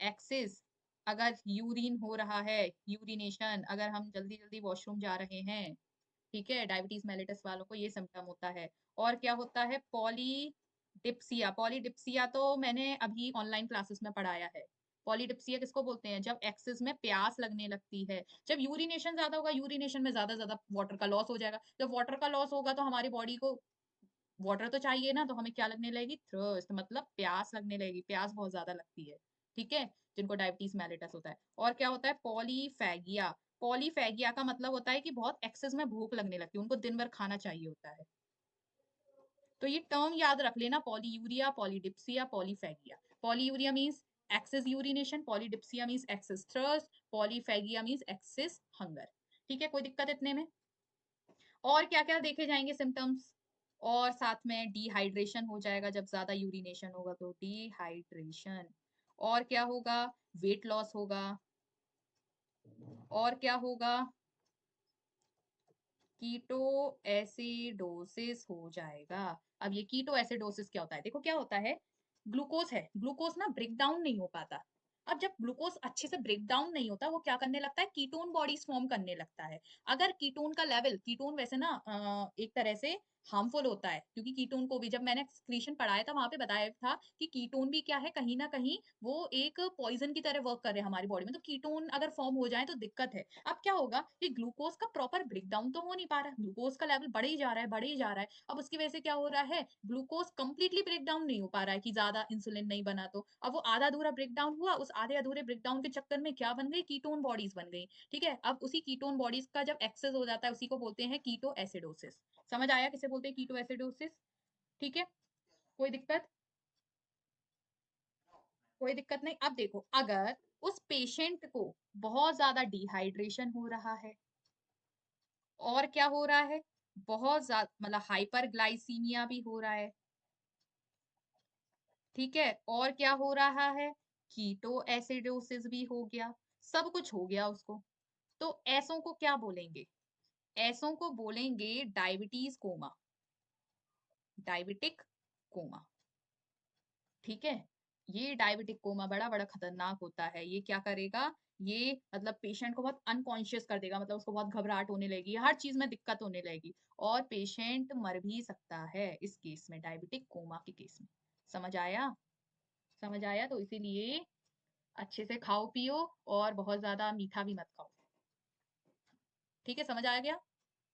एक्सिस, अगर यूरिन हो रहा है, यूरिनेशन, अगर हम जल्दी जल्दी वॉशरूम जा रहे हैं, ठीक है, डायबिटीज मेलिटस वालों को ये सिम्टम होता है। और क्या होता है, पॉलीडिप्सिया। पॉलीडिप्सिया तो मैंने अभी ऑनलाइन क्लासेस में पढ़ाया है। पॉलीडिप्सिया किसको बोलते हैं, जब एक्सेस में प्यास लगने लगती है, जब यूरिनेशन ज्यादा होगा, यूरिनेशन में ज्यादा ज्यादा वाटर का लॉस हो जाएगा, जब वाटर का लॉस होगा तो हमारी बॉडी को वाटर तो चाहिए ना, तो हमें क्या लगने लगेगी, थ्रस्ट, मतलब प्यास लगने लगेगी, प्यास बहुत ज्यादा लगती है। ठीक है, जिनको डायबिटीज मेलिटस होता है। और क्या होता है, पॉलीफैगिया। पॉलीफैगिया का मतलब होता है कि बहुत एक्सेस में भूख लगने लगती है, उनको दिन भर खाना चाहिए होता है। तो ये टर्म याद रख लेना, polyuria, polydipsia, polyphagia. Polyuria means excess urination, polydipsia means excess thirst, polyphagia means excess hunger. ठीक है, कोई दिक्कत इतने में? और क्या क्या देखे जाएंगे सिम्टम्स, और साथ में डिहाइड्रेशन हो जाएगा, जब ज्यादा यूरिनेशन होगा तो डिहाइड्रेशन। और क्या होगा, वेट लॉस होगा। और क्या होगा, कीटो एसिडोसिस हो जाएगा। अब ये कीटो एसिडोसिस क्या होता है, देखो क्या होता है, ग्लूकोज है, ग्लूकोज ना ब्रेक डाउन नहीं हो पाता। अब जब ग्लूकोज अच्छे से ब्रेक डाउन नहीं होता, वो क्या करने लगता है, कीटोन बॉडीज फॉर्म करने लगता है। अगर कीटोन का लेवल, कीटोन वैसे ना एक तरह से हार्मफुल होता है, क्योंकि कीटोन को भी जब मैंने एक्सक्रीशन पढ़ाया था वहां पे बताया था कि कीटोन भी क्या है, कहीं ना कहीं वो एक पॉइजन की तरह वर्क कर रहे हैं हमारी बॉडी में। तो कीटोन अगर फॉर्म हो जाए तो दिक्कत है। अब क्या होगा कि ग्लूकोज का प्रॉपर ब्रेकडाउन तो हो नहीं पा रहा, ग्लूकोज का लेवल बढ़े ही जा रहा है, बढ़े ही जा रहा है। अब उसकी वजह से क्या हो रहा है, ग्लूकोज कंप्लीटली ब्रेकडाउन नहीं हो पा रहा है कि ज्यादा इंसुलिन नहीं बना, तो अब वो आधा अधूरा ब्रेकडाउन हुआ, उस आधे अधूरे ब्रेकडाउन के चक्कर में क्या बन गई, कीटोन बॉडीज बन गई। ठीक है, अब उसी कीटोन बॉडीज का जब एक्सेस हो जाता है उसी को बोलते हैं कीटो एसिडोसिस। समझ आया किसे बोलते हैं कीटो एसिडोसिस? ठीक है, कोई दिक्कत? कोई दिक्कत नहीं। अब देखो, अगर उस पेशेंट को बहुत ज्यादा डिहाइड्रेशन हो रहा है, और क्या हो रहा है, बहुत ज्यादा मतलब हाइपर ग्लाइसीमिया भी हो रहा है, ठीक है, और क्या हो रहा है, कीटो एसिडोसिस भी हो गया, सब कुछ हो गया उसको, तो ऐसों को क्या बोलेंगे, ऐसों को बोलेंगे डायबिटीज कोमा, डायबिटिक कोमा, ठीक है। ये डायबिटिक कोमा बड़ा बड़ा खतरनाक होता है। ये क्या करेगा, ये मतलब पेशेंट को बहुत अनकॉन्शियस कर देगा, मतलब उसको बहुत घबराहट होने लगेगी, हर चीज में दिक्कत होने लगेगी, और पेशेंट मर भी सकता है इस केस में, डायबिटिक कोमा के केस में। समझ आया, समझ आया। तो इसीलिए अच्छे से खाओ पियो, और बहुत ज्यादा मीठा भी मत खाओ, ठीक है, समझ आ गया।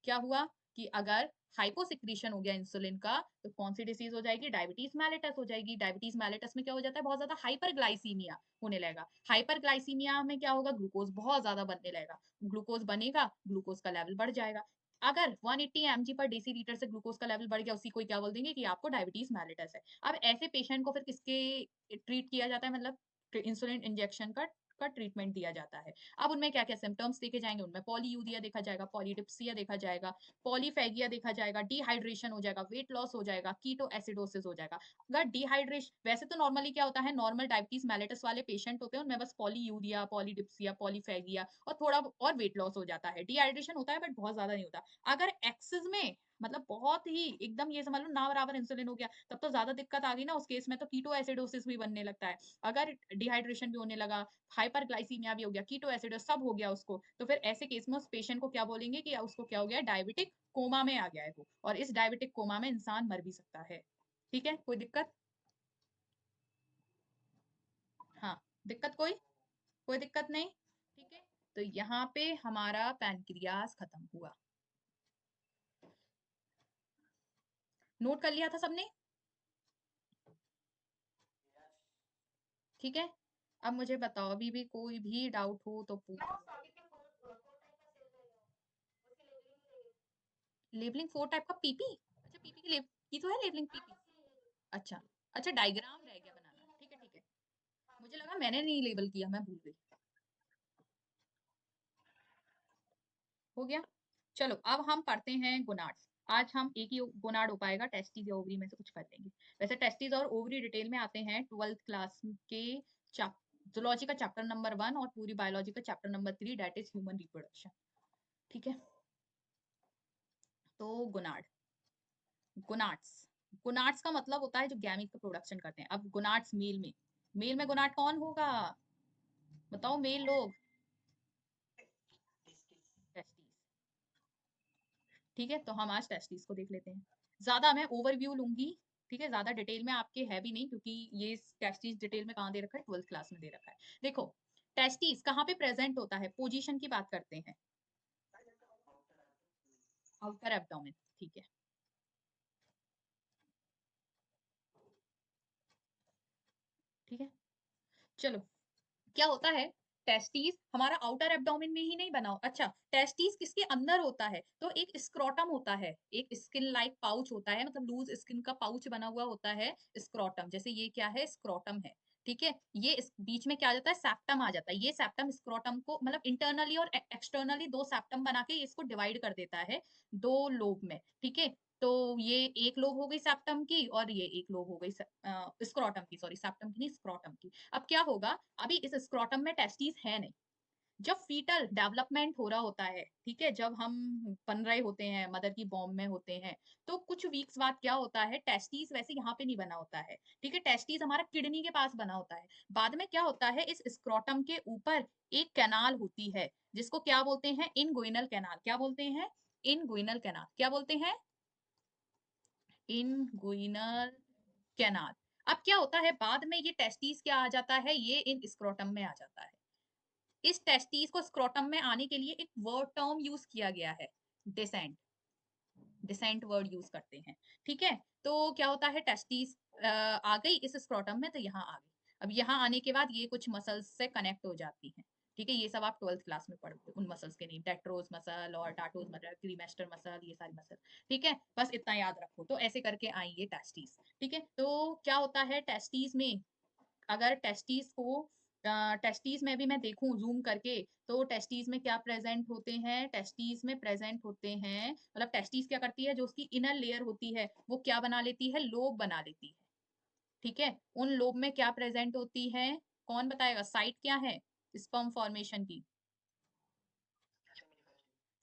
क्या हुआ कि अगर हाइपोसिक्रीशन हो गया इंसुलिन का, तो कौन सी डिसीज हो जाएगी, डायबिटीज मेलिटस हो जाएगी। डायबिटीज मेलिटस में क्या हो जाता है, बहुत ज्यादा हाइपरग्लाइसीमिया होने लगेगा। हाइपरग्लाइसीमिया में क्या होगा, ग्लूकोज बहुत ज्यादा बनने लगेगा, ग्लूकोज बनेगा, ग्लूकोज का लेवल बढ़ जाएगा। अगर 180 mg पर डेसी लीटर से ग्लूकोज का लेवल बढ़ गया, उसी को क्या बोल देंगे कि आपको डायबिटीज मेलिटस है। अब ऐसे पेशेंट को फिर किसके ट्रीट किया जाता है, मतलब इंसुलिन इंजेक्शन का ट्रीटमेंट दिया जाता है। अब उनमें क्या क्या सिम्टम्स देखे जाएंगे, उनमें पॉलीयूरिया देखा जाएगा, पॉलीडिप्सिया देखा जाएगा, पॉलीफेगिया देखा जाएगा, डिहाइड्रेशन हो जाएगा, वेट लॉस हो जाएगा, कीटो एसिडोसिस हो जाएगा। अगर डिहाइड्रेशन, वैसे तो नॉर्मली क्या होता है, नॉर्मल डायबिटीज मेलिटस वाले पेशेंट होते हैं, उनमें बस पॉलीयूरिया, पॉलीडिप्सिया, पॉलीफेगिया और थोड़ा और वेट लॉस हो जाता है, डिहाइड्रेशन होता है बट बहुत ज्यादा नहीं होता। अगर एक्सेस में, मतलब बहुत ही एकदम ये समझ लो ना बराबर इंसुलिन हो गया, तब तो ज्यादा दिक्कत आ गई ना, उस केस में तो कीटो एसिडोसिस भी बनने लगता है। अगर डिहाइड्रेशन भी होने लगा, हाइपरग्लाइसीमिया भी हो गया, कीटो एसिडोसिस सब हो गया उसको, तो फिर ऐसे केस में उस पेशेंट को क्या बोलेंगे कि उसको क्या हो गया, डायबिटिक कोमा में आ गया है वो, और इस डायबिटिक कोमा में इंसान मर भी सकता है। ठीक है, कोई दिक्कत, हाँ, दिक्कत कोई दिक्कत नहीं, ठीक है। तो यहाँ पे हमारा पैनक्रियास खत्म हुआ, नोट कर लिया था सबने, ठीक है। अब मुझे बताओ, अभी भी कोई भी डाउट हो तो पूछ लो। लेबलिंग 4 टाइप का, पीपी, अच्छा पीपी की तो है लेबलिंग, पीपी, अच्छा, अच्छा डायग्राम रह गया बनाना, ठीक है ठीक है, मुझे लगा मैंने नहीं लेबल किया, मैं भूल गई, हो गया। चलो अब हम पढ़ते हैं गोनाड्स। आज हम एक ही गोनाड हो पाएगा, टेस्टिस या ओवरी में से कुछ कर लेंगे। वैसे टेस्टिस और ओवरी डिटेल में आते हैं 12th क्लास के जूलॉजी का चैप्टर नंबर 1 और पूरी बायोलॉजी का chapter number 3, that is human reproduction, ठीक है। तो गोनाड, गोनाड्स, गोनाड्स का मतलब होता है जो गैमीट का प्रोडक्शन करते हैं। अब गोनाड्स मेल में, मेल में गोनाड कौन होगा, बताओ मेल लोग, टेस्टिस, ठीक है। तो हम आज टेस्टिस को देख लेते हैं। ज्यादा मैं ओवरव्यू लूंगी, ठीक है, ज्यादा डिटेल में आपके है भी नहीं, क्योंकि ये टेस्टिस डिटेल में कहाँ दे रखा है, 12th क्लास में दे रखा है। देखो, टेस्टिस कहाँ पे प्रेजेंट होता है, पोजीशन की बात करते हैं, आउटर एब्डोमेन, ठीक है, ठीक है। चलो, क्या होता है, टेस्टिस हमारा आउटर एब्डोमेन में ही नहीं बना हो, अच्छा टेस्टिस किसके अंदर होता है, तो एक स्क्रोटम होता है, एक स्किन लाइक पाउच होता है, मतलब लूज स्किन का पाउच बना हुआ होता है, स्क्रोटम, जैसे ये क्या है, स्क्रोटम है, ठीक है। ये इस बीच में क्या आ जाता है, सेप्टम आ जाता है, ये सेप्टम स्क्रोटम को मतलब इंटरनली और एक्सटर्नली दो सेप्टम बना के इसको डिवाइड कर देता है दो लोब में, ठीक है। तो ये एक लोब हो गई सेप्टम की, और ये एक लोब हो गई स्क्रोटम की, सॉरी सेप्टम की नहीं, स्क्रोटम की। अब क्या होगा, अभी इस स्क्रोटम में टेस्टिस है नहीं, जब फीटल डेवलपमेंट हो रहा होता है, ठीक है, जब हम बन रहे होते हैं, मदर की बॉम्ब में होते हैं, तो कुछ वीक्स बाद क्या होता है, टेस्टिस वैसे यहाँ पे नहीं बना होता है, ठीक है, टेस्टिस हमारा किडनी के पास बना होता है। बाद में क्या होता है, इस स्क्रोटम के ऊपर एक कैनाल होती है, जिसको क्या बोलते हैं, इनगुइनल कैनाल, क्या बोलते हैं, इनगुइनल कैनाल, क्या बोलते हैं, इनगुइनल कैनाल। अब क्या होता है, बाद में ये टेस्टिस क्या आ जाता है, ये इन स्क्रोटम में आ जाता है। इस टेस्टिस को स्क्रोटम में आने के लिए एक वर्ड टर्म यूज किया गया है, डिसेंट, डिसेंट वर्ड यूज करते हैं, ठीक है। तो क्या होता है, टेस्टिस आ गई इस स्क्रोटम में, तो यहाँ आ गई। अब यहाँ आने के बाद ये कुछ मसल्स से कनेक्ट हो जाती हैं, ठीक है, ये सब आप 12th क्लास में पढ़ते हो, उन मसल्स के नेम, टेट्रोस मसल और टाटोस मसल, क्रीमेस्टर मसल, ये सारी मसल, ठीक है, बस इतना याद रखो। तो ऐसे करके आई ये टेस्टिस, ठीक है। तो क्या होता है टेस्टिस में, अगर टेस्टीज में भी मैं देखूं जूम करके, तो टेस्टीज में क्या प्रेजेंट होते हैं? टेस्टीज में प्रेजेंट होते हैं, मतलब टेस्टीज क्या करती है, जो उसकी इनर लेयर होती है वो क्या बना लेती है? लोब बना लेती है। ठीक है, उन लोब में क्या प्रेजेंट होती है? कौन बताएगा? साइट क्या है स्पर्म फॉर्मेशन की?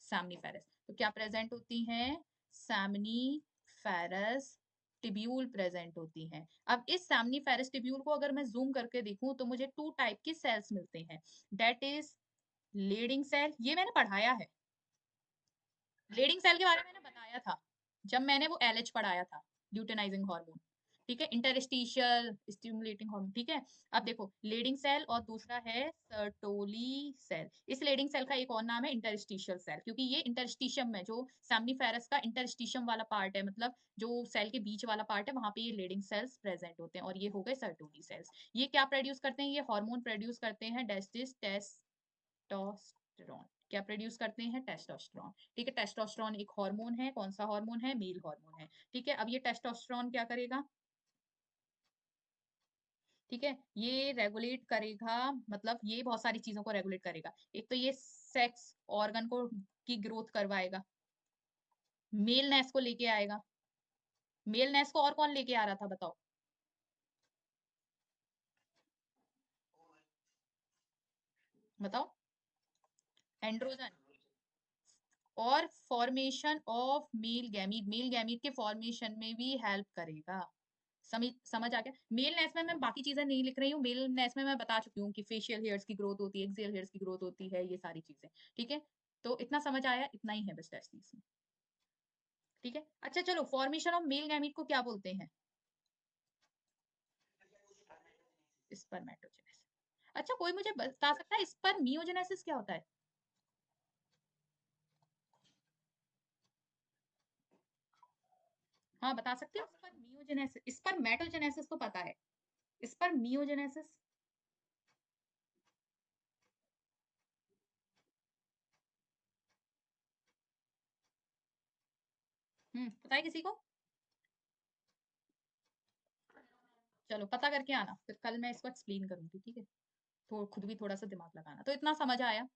सैमनीफेरस। तो क्या प्रेजेंट होती हैं? सैमनीफेरस टिब्यूल प्रेजेंट होती हैं। अब इस सैमनीफेरस टिब्यूल को अगर मैं जूम करके देखूं तो मुझे टू टाइप के सेल्स मिलते हैं। दैट इज लीडिंग सेल, ये मैंने पढ़ाया है। लीडिंग सेल के बारे में मैंने बताया था जब मैंने वो एलएच पढ़ाया था, ल्यूटेनाइजिंग हार्मोन। ठीक है, इंटरस्टिशियल स्टिमुलेटिंग हार्मोन। ठीक है, अब देखो लीडिंग सेल और दूसरा है सर्टोली सेल। इस लीडिंग सेल का एक और नाम है इंटरस्टिशियल सेल, क्योंकि ये इंटरस्टिशियम में, जो सैमनीफेरस का इंटरस्टिशियम वाला पार्ट है, मतलब जो सेल के बीच वाला पार्ट है, वहां पे ये लीडिंग सेल्स प्रेजेंट होते हैं, और ये हो गए सर्टोली सेल्स। ये क्या प्रोड्यूस करते हैं? ये हार्मोन प्रोड्यूस करते हैं, टेस्टोस्टेरोन। क्या प्रोड्यूस करते हैं? टेस्टोस्टेरोन। ठीक है, टेस्टोस्टेरोन एक हार्मोन है। कौन सा हार्मोन है? मेल हार्मोन है। ठीक है, अब ये टेस्टोस्टेरोन क्या करेगा? ठीक है, ये रेगुलेट करेगा, मतलब ये बहुत सारी चीजों को रेगुलेट करेगा। एक तो ये सेक्स ऑर्गन को की ग्रोथ करवाएगा, मेलनेस को लेके आएगा। मेलनेस को और कौन लेके आ रहा था बताओ? बताओ। एंड्रोजन। और formation of male gamete, male gamete के फॉर्मेशन में भी हेल्प करेगा। समझ आ गया? मेल नेस में मैं बाकी चीजें नहीं लिख रही हूँ, मेल नेस में मैं बता चुकी हूँ कि फेशियल हेयर्स की ग्रोथ होती है, एक्सियल हेयर्स की ग्रोथ होती है, ये सारी चीजें। ठीक है, तो इतना समझ आया? इतना ही है बस टेस्टिस में। ठीक है, अच्छा चलो, फॉर्मेशन ऑफ मेल गैमीट को क्या बोलते हैं? स्पर्मेटोजेनेसिस। अच्छा, कोई मुझे बता सकता है स्पर्मियोजेनेसिस क्या होता है? हाँ, बता सकते हो? स्पर्मियोजेनेसिस, स्पर्मेटोजेनेसिस तो पता है, स्पर्मियोजेनेसिस। पता है किसी को? चलो पता करके आना, फिर कल मैं इसको एक्सप्लेन करूंगी। ठीक है, तो खुद भी थोड़ा सा दिमाग लगाना। तो इतना समझ आया?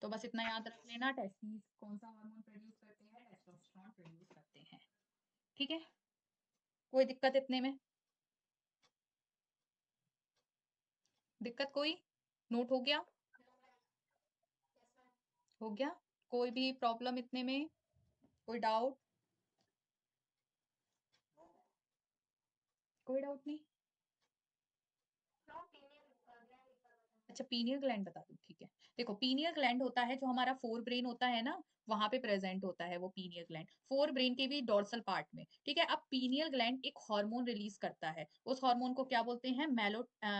तो बस इतना याद रख लेना, टेस्टिस कौन सा हार्मोन प्रोड्यूस करते हैं? टेस्टोस्टेरोन प्रोड्यूस करते हैं। ठीक है, कोई दिक्कत इतने में? दिक्कत कोई? नोट हो गया? हो गया? कोई भी प्रॉब्लम इतने में? कोई डाउट? कोई डाउट नहीं? अच्छा, पीनियल ग्लैंड बता दूं? ठीक है, देखो पीनियल ग्लैंड होता है जो हमारा फोर ब्रेन होता है ना, वहां पे प्रेजेंट होता है वो पीनियल ग्लैंड, फोर ब्रेन के भी डोर्सल पार्ट में। ठीक है, अब पीनियल ग्लैंड एक हार्मोन रिलीज करता है, उस हार्मोन को क्या बोलते हैं?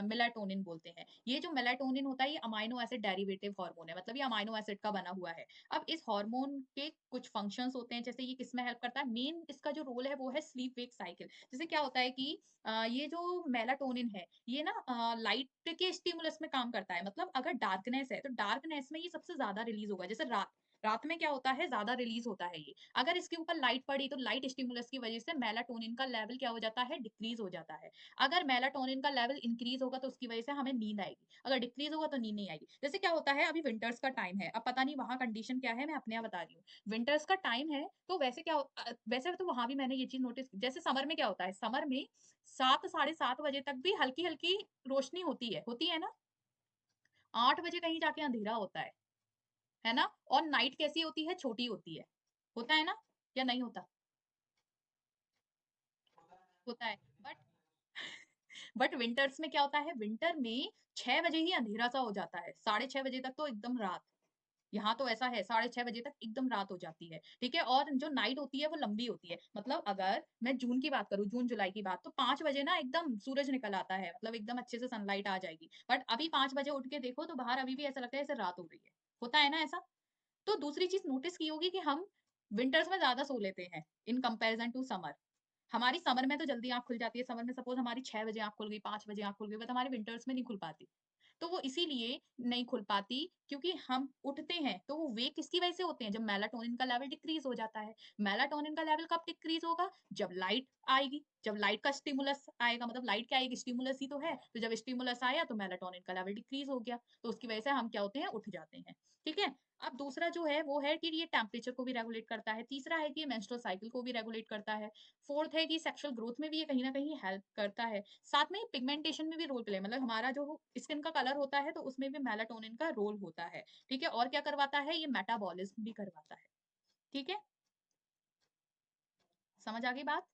मेलाटोनिन बोलते हैं। ये जो मेलाटोनिन होता है, ये अमाइनो एसिड डेरिवेटिव हार्मोन है, मतलब ये अमाइनो एसिड का बना हुआ है। अब इस हार्मोन के कुछ फंक्शंस होते हैं, जैसे ये किसमें हेल्प करता है? मेन इसका जो रोल है वो है स्लीप वेक साइकिल। जैसे क्या होता है कि ये जो मेलाटोनिन है, ये ना लाइट के स्टिमुलस में काम करता है, मतलब अगर डार्कनेस है तो डार्कनेस में ये सबसे ज्यादा रिलीज होगा। जैसे रात, रात में क्या होता है? ज्यादा रिलीज होता है ये। अगर इसके ऊपर लाइट पड़ी तो लाइट स्टिमुलस की वजह से मेलाटोनिन का लेवल क्या हो जाता है? डिक्रीज हो जाता है। अगर मेलाटोनिन का लेवल इंक्रीज होगा तो उसकी वजह से हमें नींद आएगी, अगर डिक्रीज होगा तो नींद नहीं आएगी। जैसे क्या होता है, अभी विंटर्स का टाइम है, अब पता नहीं वहां कंडीशन क्या है, मैं अपने यहाँ बता रही हूँ। विंटर्स का टाइम है, तो वैसे क्या वैसे तो वहां भी मैंने ये चीज नोटिस, जैसे समर में क्या होता है, समर में 7 साढ़े 7 बजे तक भी हल्की हल्की रोशनी होती है ना? 8 बजे कहीं जाके अंधेरा होता है ना? और नाइट कैसी होती है? छोटी होती है। होता है ना? या नहीं होता? होता है। बट बट विंटर्स में क्या होता है? विंटर में 6 बजे ही अंधेरा सा हो जाता है, 6:30 बजे तक तो एकदम रात। यहाँ तो ऐसा है, 6:30 बजे तक एकदम रात हो जाती है। ठीक है, और जो नाइट होती है वो लंबी होती है, मतलब अगर मैं जून की बात करूँ, जून जुलाई की बात, तो 5 बजे ना एकदम सूरज निकल आता है, मतलब एकदम अच्छे से सनलाइट आ जाएगी। बट अभी 5 बजे उठ के देखो तो बाहर अभी भी ऐसा लगता है जैसे रात हो रही है। होता है ना ऐसा? तो दूसरी चीज नोटिस की होगी कि हम विंटर्स में ज्यादा सो लेते हैं इन कंपेरिजन टू समर। हमारी समर में तो जल्दी आंख खुल जाती है, समर में सपोज हमारी 6 बजे आंख खुल गई, 5 बजे आंख खुल गई, बट हमारी विंटर्स में नहीं खुल पाती। तो वो इसीलिए नहीं खुल पाती, क्योंकि हम उठते हैं तो वो वे किसकी वजह से होते हैं, जब मेलाटोनिन का लेवल डिक्रीज हो जाता है। मेलाटोनिन का लेवल कब डिक्रीज होगा, जब लाइट आएगी, जब लाइट का स्टिमुलस आएगा, मतलब लाइट क्या आएगी, स्टिमुलस ही तो है, तो जब स्टिमुलस आया तो मेलाटोनिन का लेवल डिक्रीज हो गया, तो उसकी वजह से हम क्या होते हैं, उठ जाते हैं। ठीक है। अब दूसरा जो है वो है कि ये टेम्परेचर को भी रेगुलेट करता है, तीसरा है कि ये मेंस्ट्रुअल साइकिल को भी रेगुलेट करता है, फोर्थ है कि सेक्सुअल ग्रोथ में भी ये कहीं ना कहीं हेल्प करता है, साथ में पिगमेंटेशन में भी रोल प्ले, मतलब हमारा जो स्किन का कलर होता है तो उसमें भी मेलाटोनिन का रोल होता है। ठीक है। और क्या करवाता है, ये मेटाबॉलिज्म भी करवाता है। ठीक है। समझ आ गई बात।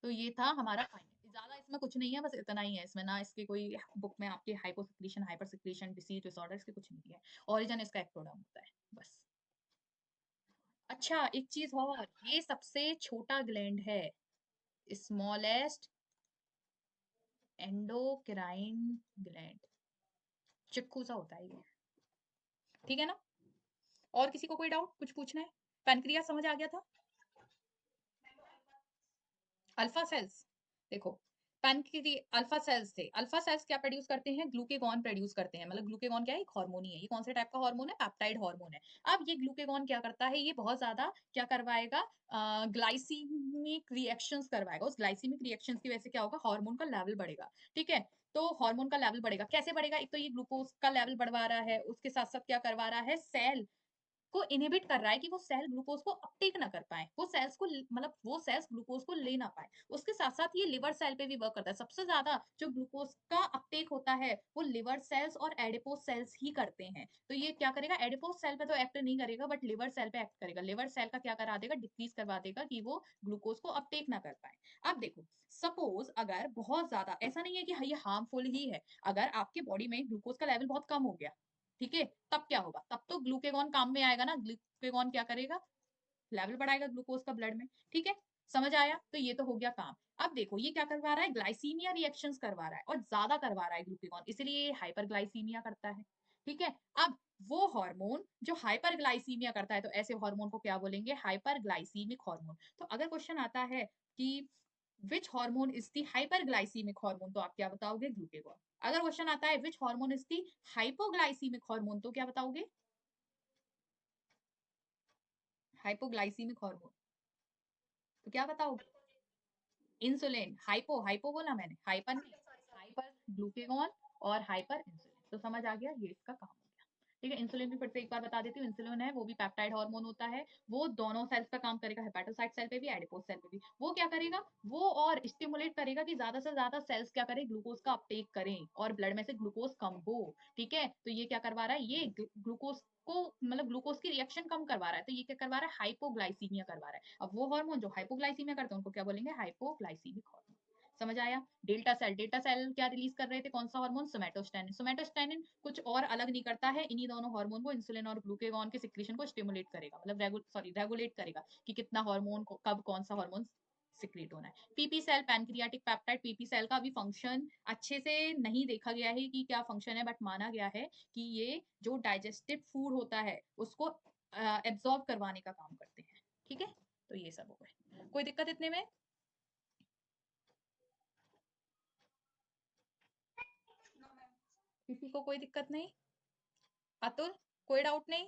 तो ये था हमारा फाइनल, ज्यादा इसमें कुछ नहीं है, बस इतना ही है इसमें ना, इसके कोई बुक में आपके hyposecretion hyper secretion disease disorder इसके कुछ नहीं है, ओरिजिन इसका एक्टोडर्म होता है बस। अच्छा एक चीज और, ये सबसे छोटा ग्लैंड है, स्मॉलेस्ट एंडोक्राइन ग्लैंड, चिक्कू सा होता है ये। ठीक है ना। और किसी को कोई डाउट, कुछ पूछना है। पैनक्रियास समझ आ गया था। अल्फा सेल्स, देखो पैनक्री अल्फा सेल्स थे, अल्फा सेल्स क्या प्रोड्यूस करते हैं, ग्लूकेगॉन प्रोड्यूस करते हैं, मतलब ग्लूकेगॉन क्या है, एक हार्मोन ही है, ये कौन से टाइप का हार्मोन है, पेप्टाइड हार्मोन है। अब ये ग्लूकेगॉन क्या करता है, ये बहुत ज्यादा क्या करवाएगा, ग्लाइसीमिक रिएक्शंस करवाएगा, उस ग्लाइसीमिक रिएक्शंस की वजह से क्या होगा, हार्मोन का लेवल बढ़ेगा। ठीक है। तो हार्मोन का लेवल बढ़ेगा, कैसे बढ़ेगा, एक तो ये ग्लूकोज का लेवल बढ़वा रहा है, उसके साथ साथ क्या करवा रहा है, सेल को इनहिबिट कर रहा है कि वो सेल ग्लूकोज को अपटेक ना कर पाए, वो सेल्स को मतलब वो सेल्स ग्लूकोज को ले ना पाए। उसके साथ साथ ये लिवर सेल पे भी वर्क करता है, सबसे ज्यादा जो ग्लूकोज का अपटेक होता है वो लिवर सेल्स और एडिपोज सेल्स ही करते हैं। तो ये क्या करेगा, एडिपोज सेल पे तो एक्ट नहीं करेगा बट लिवर सेल पे एक्ट करेगा, लिवर सेल का क्या करा देगा, डिक्रीज करवा देगा कि वो ग्लूकोज को अपटेक ना कर पाए। अब देखो सपोज अगर बहुत ज्यादा, ऐसा नहीं है कि ये हार्मफुल ही है, अगर आपके बॉडी में ग्लूकोज का लेवल बहुत कम हो गया, ठीक है, तब क्या होगा, तब तो ग्लूकेगॉन काम में आएगा ना, ग्लूकेगॉन क्या करेगा, लेवल बढ़ाएगा ग्लूकोज का ब्लड में। ठीक है। समझ आया, तो ये तो हो गया काम। अब देखो ये क्या करवा रहा है, ग्लाइसीमिया रिएक्शंस करवा रहा है और ज्यादा करवा रहा है ग्लूकेगॉन, इसलिए हाइपरग्लाइसीमिया करता है। ठीक है। अब वो हार्मोन जो हाइपरग्लाइसीमिया करता है, तो ऐसे हार्मोन को क्या बोलेंगे, हाइपरग्लाइसीमिक हार्मोन। तो अगर क्वेश्चन आता है कि which hormone is the hyperglycaemic hormone, तो आप क्या बताओगे, ग्लूकेगॉन। अगर क्वेश्चन आता है which hormone is the hypoglycaemic hormone, तो क्या बताओगे, हाइपोग्लाइसीमिक हार्मोन, तो क्या बताओगे, इंसुलिन। हाइपो हाइपो बोला मैंने, हाइपर नहीं, हाइपर ग्लूकेगॉन और हाइपर इंसुलिन, तो समझ आ गया ये इसका काम हो गया। ठीक है। इंसुलिन भी फिर से एक बार बता देती हूँ, इंसुलिन है वो भी पेप्टाइड हार्मोन होता है, वो दोनों सेल्स पे काम करेगा, हेपेटोसाइट सेल पे भी एडिपोज सेल पे भी। वो क्या करेगा, वो और स्टिमुलेट करेगा कि ज्यादा से ज्यादा सेल्स क्या करें, ग्लूकोज का अपटेक करें और ब्लड में से ग्लूकोज कम हो। ठीक है। तो ये क्या करवा रहा है, ये ग्लूकोज को मतलब ग्लूकोज की रिएक्शन कम करवा रहा है, तो ये क्या करवा रहा है, हाइपोग्लाइसीमिया करवा रहा है। अब वो हार्मोन जो हाइपोग्लाइसीमिया करते हैं उनको क्या बोलेंगे, हाइपोग्लाइसीमिक हार्मोन। समझ आया। डेल्टा सेल, डेल्टा सेल क्या रिलीज कर रहे थे, कौन सा हार्मोन, सोमेटोस्टेनिन। सोमेटोस्टेनिन कुछ और अलग नहीं करता है, इन्हीं दोनों हार्मोन को, इंसुलिन और ग्लूकेगॉन के सिक्रीशन को स्टिमुलेट करेगा, मतलब रेगुलेट करेगा कि कितना हार्मोन को कब कौन सा हार्मोन सिक्रीट होना है। PP cell, pancreatic peptide, PP cell का भी फंक्शन अच्छे से नहीं देखा गया है कि क्या फंक्शन है, बट माना गया है कि ये जो डाइजेस्टिव फूड होता है उसको एब्जॉर्ब करवाने का काम करते हैं। ठीक है। तो ये सब हो गए, कोई दिक्कत इतने में, किसी को कोई दिक्कत नहीं, अतुल कोई डाउट नहीं।